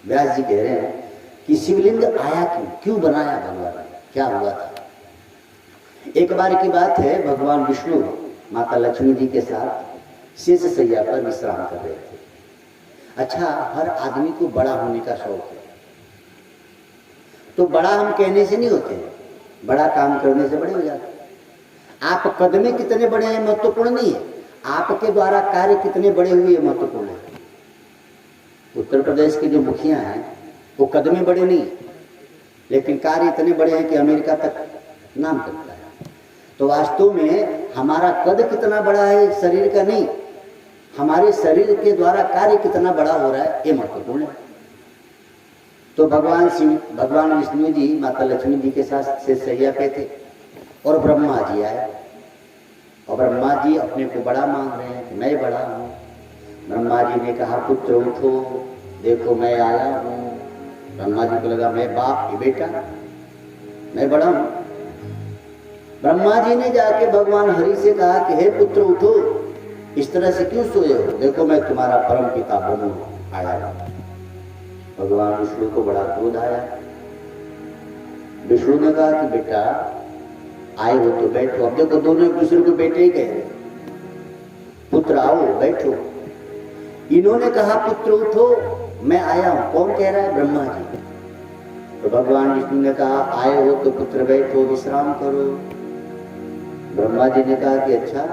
व्यास जी कह रहे हैं कि शिवलिंग आया क्यों बनाया भगवान ने, क्या हुआ था। एक बार की बात है, भगवान विष्णु माता लक्ष्मी जी के साथ शेष सैया पर विश्राम कर रहे थे। अच्छा, हर आदमी को बड़ा होने का शौक है, तो बड़ा हम कहने से नहीं होते हैं, बड़ा काम करने से बड़े हो जाते हैं। आप कद में कितने बड़े हैं महत्वपूर्ण नहीं है, आपके द्वारा कार्य कितने बड़े हुए महत्वपूर्ण है। उत्तर प्रदेश के जो मुखिया हैं वो कद में बड़े नहीं, लेकिन कार्य इतने बड़े हैं कि अमेरिका तक नाम करता है। तो वास्तव में हमारा कद कितना बड़ा है शरीर का नहीं, हमारे शरीर के द्वारा कार्य कितना बड़ा हो रहा है ये महत्वपूर्ण है। तो भगवान विष्णु जी माता लक्ष्मी जी के साथ शेष सैया पे थे और ब्रह्मा जी आए, और ब्रह्मा जी अपने को बड़ा मान रहे हैं कि मैं बड़ा हूँ। ब्रह्मा जी ने कहा पुत्र उठो, देखो मैं आया हूँ। ब्रह्मा जी को लगा मैं बाप ये बेटा, मैं बड़ा हूँ। ब्रह्मा जी ने जाके भगवान हरि से कहा कि हे पुत्र उठो, इस तरह से क्यों सोए हो, देखो मैं तुम्हारा परम पिता बनू आया। भगवान विष्णु को बड़ा क्रोध आया। विष्णु ने कहा कि बेटा आए हो तो बैठो। अब देखो दोनों एक दूसरे को बेटे ही कह रहे, पुत्र आओ बैठो। इन्होंने कहा पुत्र उठो, मैं आया हूं। कौन कह रहा है? ब्रह्मा जी। तो भगवान विष्णु ने कहा आए हो तो पुत्र बैठो, विश्राम करो। ब्रह्मा जी ने कहा कि अच्छा,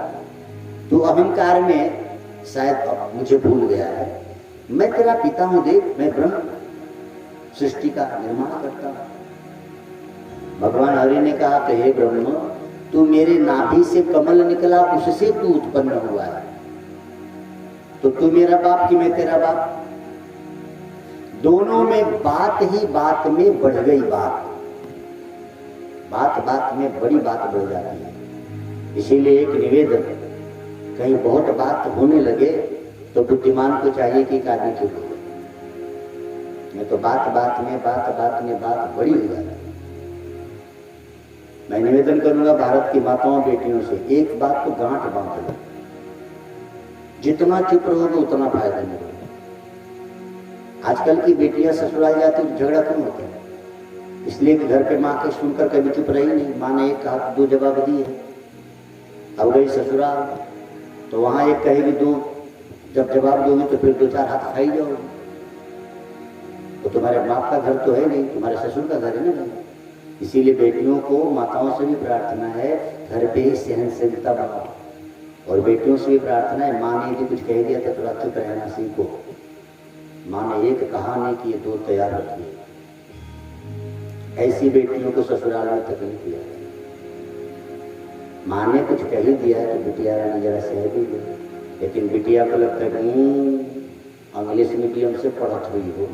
तू अहंकार में शायद मुझे भूल गया है, मैं तेरा पिता हूं, देख मैं ब्रह्म सृष्टि का निर्माण करता हूं। भगवान हरि ने कहा कि हे ब्रह्म, तू मेरे नाभि से कमल निकला, उससे तू उत्पन्न हुआ है, तो तू मेरा बाप कि मैं तेरा बाप? दोनों में बात ही बात में बढ़ गई बात, बात बात में बड़ी बात बढ़ जाती है। इसीलिए एक निवेदन, कहीं बहुत बात होने लगे तो बुद्धिमान को चाहिए कि एक आदमी चुप हो, नहीं तो बात बात में बात बड़ी हो जाती है। मैं निवेदन करूंगा भारत की माताओं बेटियों से, एक बात को गांठ बांध लो, जितना चुप रहोगे उतना फायदा मिलेगा। आजकल की बेटियां ससुराल जाती तो झगड़ा क्यों होता है? इसलिए कि घर पे माँ के सुनकर कभी चुप रही नहीं, माँ ने एक कहा दो जवाब दिए। अब गई ससुराल तो वहां एक कहेगी दो, जब जवाब दोगे तो फिर दो चार हाथ खाई जाओगे। तो तुम्हारे बाप का घर तो है नहीं, तुम्हारे ससुर का घर है ना। इसीलिए बेटियों को, माताओं से भी प्रार्थना है घर पे ही सहनशीलता बनाओ, और बेटियों से भी प्रार्थना है माँ ने यदि कुछ कह दिया तो थोड़ा चुप रहना सीखो। माँ ने एक कहा नहीं कि ये दो तैयार रखिए। ऐसी बेटियों को ससुराल में तकलीफ दिया, माँ ने कुछ कह ही दिया है तो बिटिया ने जरा सह भी दी, लेकिन बिटिया को लगता है इंग्लिश मीडियम से पढ़त हुई हो,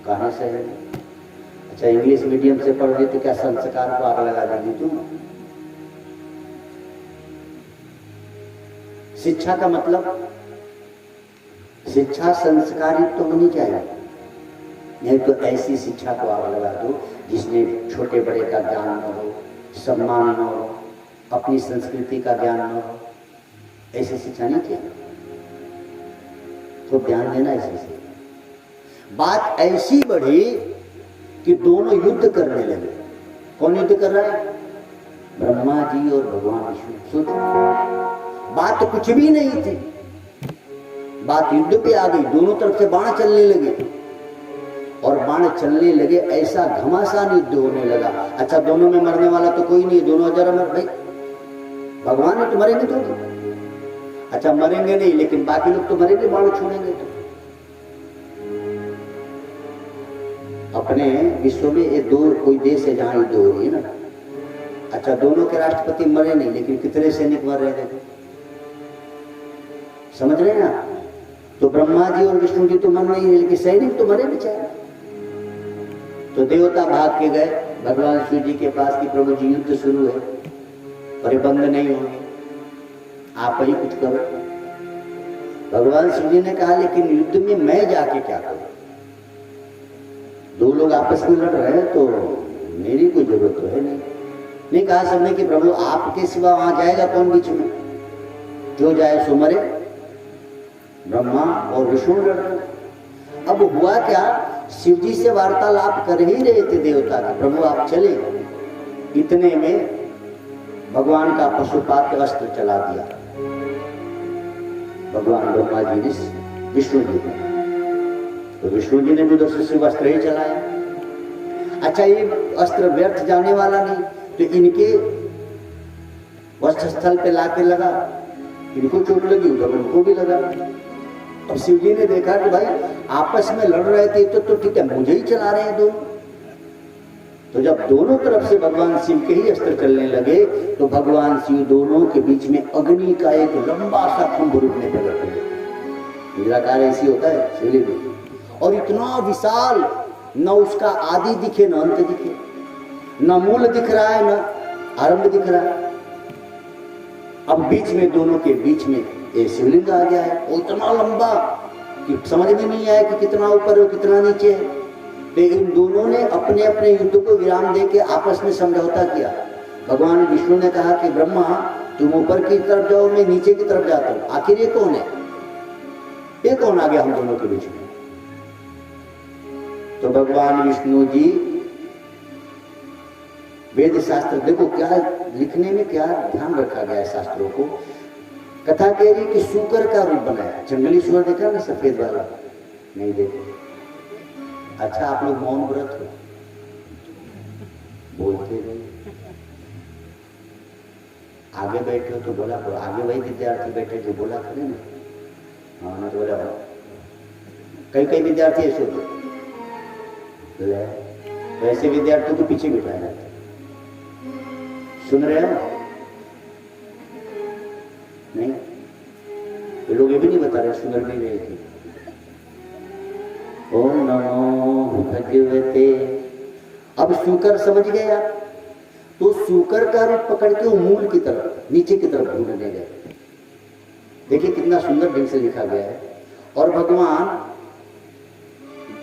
कहाँ से है? अच्छा, इंग्लिश मीडियम से पढ़ रही तो क्या संस्कार को आग लगा देगी तुम? शिक्षा का मतलब, शिक्षा संस्कारित तो होनी चाहिए, नहीं तो ऐसी शिक्षा को आग लगा दो जिसमें छोटे बड़े का ज्ञान न हो, सम्मान न हो, अपनी संस्कृति का ज्ञान न हो, ऐसी शिक्षा नहीं चाहिए। तो ध्यान देना इसी से। बात ऐसी बढ़ी कि दोनों युद्ध करने लगे। कौन युद्ध कर रहा है? ब्रह्मा जी और भगवान विष्णु। सोचो, बात कुछ भी नहीं थी, बात युद्ध पे आ गई। दोनों तरफ से बाण चलने लगे, और बाण चलने लगे, ऐसा घमासान युद्ध होने लगा। अच्छा, दोनों में मरने वाला तो कोई नहीं, दोनों हजार मर भाई, भगवान ने तो मरेंगे थोड़ी। अच्छा, मरेंगे नहीं, लेकिन बाकी लोग तो मरेंगे, बाण छोड़ेंगे तो। अपने विश्व में ये दो कोई देश है जहां युद्ध हो रही है ना। अच्छा, दोनों के राष्ट्रपति मरे नहीं, लेकिन कितने सैनिक मर रहे थे, समझ रहे हैं आप? तो ब्रह्मा जी और विष्णु जी तो मर नहीं है, लेकिन सैनिक तो मरे बेचारे। तो देवता भाग के गए भगवान शिव जी के पास कि प्रभु जी युद्ध शुरू है और ये बंद नहीं होंगे, आप ही कुछ करो। भगवान शिव जी ने कहा लेकिन युद्ध में मैं जाके क्या करूं? दो लोग आपस में लड़ रहे हैं तो मेरी कोई जरूरत तो है नहीं। नहीं कहा सबने कि प्रभु आपके सिवा वहां जाएगा कौन बीच में? जो जाए सो मरे। ब्रह्मा और विष्णु लड़ रहे। अब हुआ क्या, शिव जी से वार्तालाप कर ही रहे थे देवता के, प्रभु आप चले। इतने में भगवान का पशुपात अस्त्र चला दिया भगवान ब्रह्मा जी ने विष्णु जी ने, तो विष्णु जी ने भी उधर से शिव अस्त्र ही चलाया। अच्छा, ये अस्त्र व्यर्थ जाने वाला नहीं, तो इनके वस्त्र स्थल पे लाके लगा, इनको चोट लगी, उधर उनको भी लगा। अब शिव जी ने देखा कि भाई आपस में लड़ रहे थे तो ठीक है, मुझे ही चला रहे हैं दोनों। तो जब दोनों तरफ से भगवान शिव के ही अस्त्र चलने लगे, तो भगवान शिव दोनों के बीच में अग्नि का एक लंबा सा खंभ रूप में प्रकट हुए। निराकार ऐसी होता है शिवलिंग में, और इतना विशाल, न उसका आदि दिखे न अंत दिखे, न मूल दिख रहा है न आरंभ दिख रहा है। अब बीच में, दोनों के बीच में ये शिवलिंग आ गया है, वो इतना लंबा कि समझ में नहीं आया कि कितना ऊपर है कितना नीचे है। तो इन दोनों ने अपने अपने युद्ध को विराम देके आपस में समझौता किया। भगवान विष्णु ने कहा कि ब्रह्मा तुम ऊपर की तरफ जाओ, मैं नीचे की तरफ जाता हूं, आखिर ये कौन है, ये कौन आ गया हम दोनों के बीच में। तो भगवान विष्णु जी वेद शास्त्र, देखो क्या लिखने में क्या ध्यान रखा गया है शास्त्रों को। कथा कह रही कि सूकर का रूप बनाया। जंगली सूअर देखा ना, सफेद वाला, नहीं देखा। अच्छा, आप लोग मौन व्रत हो, बोलते नहीं, आगे बैठे हो तो बोला करो। आगे वही विद्यार्थी बैठे जो बोला करें ना, हाँ ना, तो बोला कई कई विद्यार्थी ऐसे होते, तो ऐसे विद्यार्थियों को पीछे बिठाया जाता है। सुन रहे हो नहीं? ये लोग ये भी नहीं बता रहे, सुन भी रहे थे। ओम नमो भगवते। अब सूकर समझ गया, तो सूकर का रूप पकड़ के वो मूल की तरफ, नीचे की तरफ ढूंढने गए। देखिए कितना सुंदर ढंग से लिखा गया है। और भगवान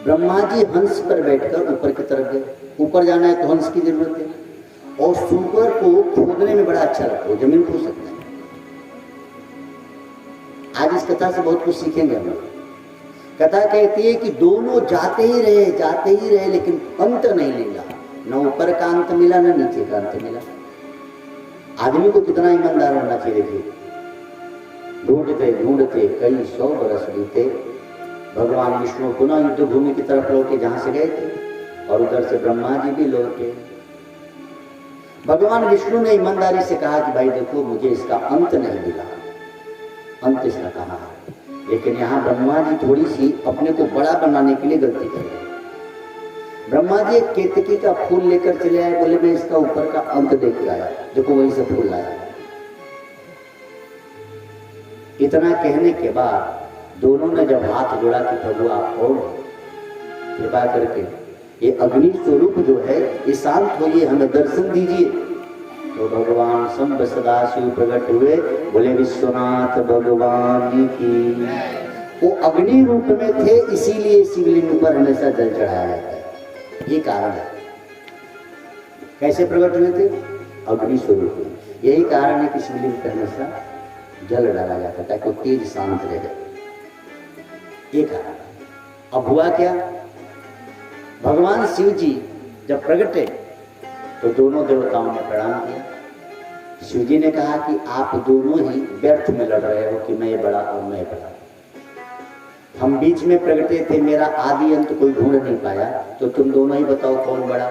ब्रह्मा जी हंस पर बैठकर ऊपर की तरफ गए। ऊपर जाना है तो हंस की जरूरत है, और सूकर को खोदने में बड़ा अच्छा लगता है, जमीन खोद सकता है। आज इस कथा से बहुत कुछ सीखेंगे हम लोग। कथा कहती है कि दोनों जाते ही रहे, लेकिन अंत नहीं मिला। न ऊपर का अंत मिला, न नीचे का अंत मिला। आदमी को कितना ईमानदार होना चाहिए। देखिए, ढूंढते ढूंढते कई 100 बरस बीते। भगवान विष्णु पुनः युद्ध भूमि की तरफ लौटे जहां से गए थे, और उधर से ब्रह्मा जी भी लौटे। भगवान विष्णु ने ईमानदारी से कहा कि भाई देखो, मुझे इसका अंत नहीं मिला, अंत इसका कहा है। लेकिन यहाँ ब्रह्मा जी थोड़ी सी अपने को बड़ा बनाने के लिए गलती कर रहे। ब्रह्मा जी एक केतकी का फूल लेकर चले आए, बोले मैं इसका ऊपर का अंत देख के आया, देखो वहीं से फूल लाया। इतना कहने के बाद दोनों ने जब हाथ जोड़ा कि प्रभु आप कौन, कृपा करके ये अग्नि स्वरूप जो है ये शांत होइए, हमें दर्शन दीजिए। तो भगवान शंभ सदाशिव प्रकट हुए, बोले विश्वनाथ भगवान की। वो अग्नि रूप में थे, इसीलिए शिवलिंग पर हमेशा जल चढ़ाया जाता है, ये कारण है। कैसे प्रकट हुए थे? अग्नि स्वरूप में। यही कारण है कि शिवलिंग पर हमेशा जल डाला जाता है ताकि वो तेज शांत रहे, ये कारण। अब हुआ क्या, भगवान शिव जी जब प्रकटे तो दोनों देवताओं ने प्रणाम किया। शिव जी ने कहा कि आप दोनों ही व्यर्थ में लड़ रहे हो कि मैं बड़ा और मैं बड़ा। हम बीच में प्रकटे थे, मेरा आदि अंत कोई ढूंढ नहीं पाया, तो तुम दोनों ही बताओ कौन बड़ा।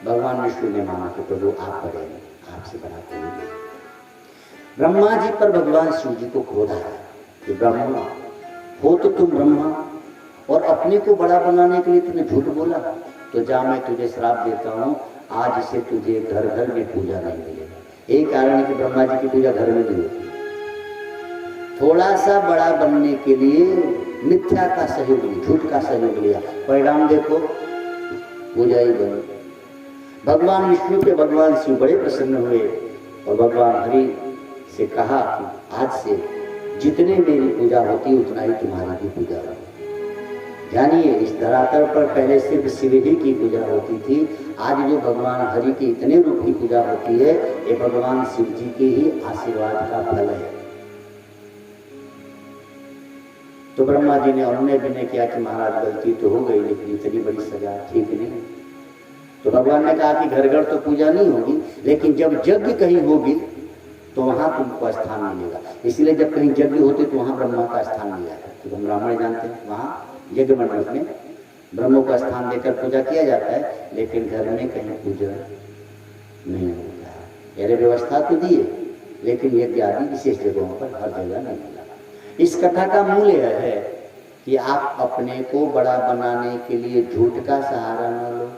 भगवान विष्णु ने माना कि प्रभु आप बड़े हैं, आपसे बड़ा कोई नहीं। ब्रह्मा जी पर भगवान शिव जी को क्रोध आया कि ब्रह्मा हो तो तुम ब्रह्मा, और अपने को बड़ा बनाने के लिए तुमने झूठ बोला, तो जा मैं तुझे श्राप देता हूँ, आज से तुझे घर घर में पूजा नहीं मिलेगा। यही कारण है कि ब्रह्मा जी की पूजा घर में नहीं होती। थोड़ा सा बड़ा बनने के लिए मिथ्या का सहयोग लिया, झूठ का सहयोग लिया, परिणाम देखो पूजा ही बनी। भगवान विष्णु के भगवान शिव बड़े प्रसन्न हुए और भगवान हरि से कहा कि आज से जितने मेरी पूजा होती उतना ही तुम्हारी भी पूजा होगी। जानिए, इस धरातल पर पहले सिर्फ शिव ही की पूजा होती थी, आज जो भगवान हरि के इतने रूप की पूजा होती है, ये भगवान शिव जी के ही आशीर्वाद का फल है। तो ब्रह्मा जी ने उन्होंने विनय किया कि महाराज गलती तो हो गई, लेकिन इतनी बड़ी सजा ठीक नहीं। तो भगवान ने कहा कि घर घर तो पूजा नहीं होगी, लेकिन जब यज्ञ कहीं होगी तो वहां तुमको स्थान मिलेगा। इसलिए जब कहीं यज्ञ होते तो वहां ब्रह्मा का स्थान मिला है। तो हम ब्राह्मण जानते हैं वहां यज्ञ मंडप में ब्रह्मों का स्थान देकर पूजा किया जाता है, लेकिन घर में कहीं पूजा नहीं होता है। अरे व्यवस्था तो दी है, लेकिन यज्ञ आदि विशेष जगहों पर हर जगह नहीं मिला। इस कथा का मूल यह है कि आप अपने को बड़ा बनाने के लिए झूठ का सहारा न लो।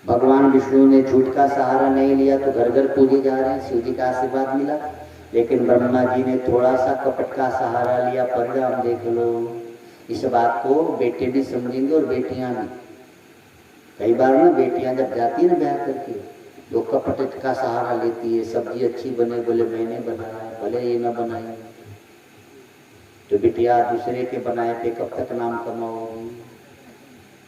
भगवान विष्णु ने झूठ का सहारा नहीं लिया तो घर घर पूजे जा रहे हैं, शिव जी का आशीर्वाद मिला। लेकिन ब्रह्मा जी ने थोड़ा सा कपट का सहारा लिया, परिणाम देख लो। इस बात को बेटे भी समझेंगे और बेटियां भी। कई बार ना बेटियां जब जाती है ना ब्याह करके तो कपट का सहारा लेती है। सब्जी अच्छी बने, बोले मैंने बनाया, भले ये ना बनाई। तो बिटिया दूसरे के बनाए पे कब तक नाम कमाओगी,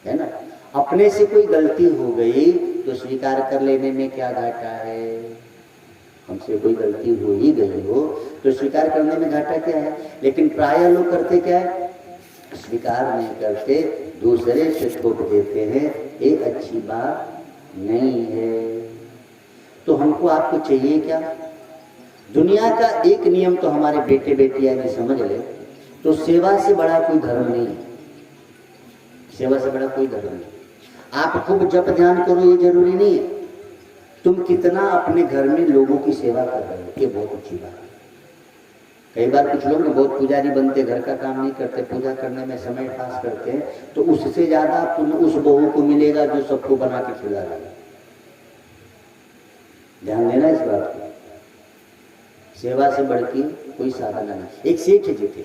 है ना। अपने से कोई गलती हो गई तो स्वीकार कर लेने में क्या घाटा है। हमसे कोई गलती हो ही गई हो तो स्वीकार करने में घाटा क्या है। लेकिन प्राय लोग करते क्या है, स्वीकार नहीं करते, दूसरे से ठोक देते हैं, ये अच्छी बात नहीं है। तो हमको आपको चाहिए क्या। दुनिया का एक नियम तो हमारे बेटे बेटियां भी समझ ले, तो सेवा से बड़ा कोई धर्म नहीं है। सेवा से बड़ा कोई धर्म नहीं। आप खूब जप ध्यान करो ये जरूरी नहीं है, तुम कितना अपने घर में लोगों की सेवा कर रहे हो ये बहुत अच्छी बात है। कई बार कुछ लोग बहुत पुजारी बनते, घर का काम नहीं करते, पूजा करने में समय पास करते हैं, तो उससे ज्यादा तुम्हें उस बहू को मिलेगा जो सबको बना के खिला रहा है। ध्यान देना इस बात को। सेवा से बढ़ के कोई साधना नहीं। एक सेठ जी थे,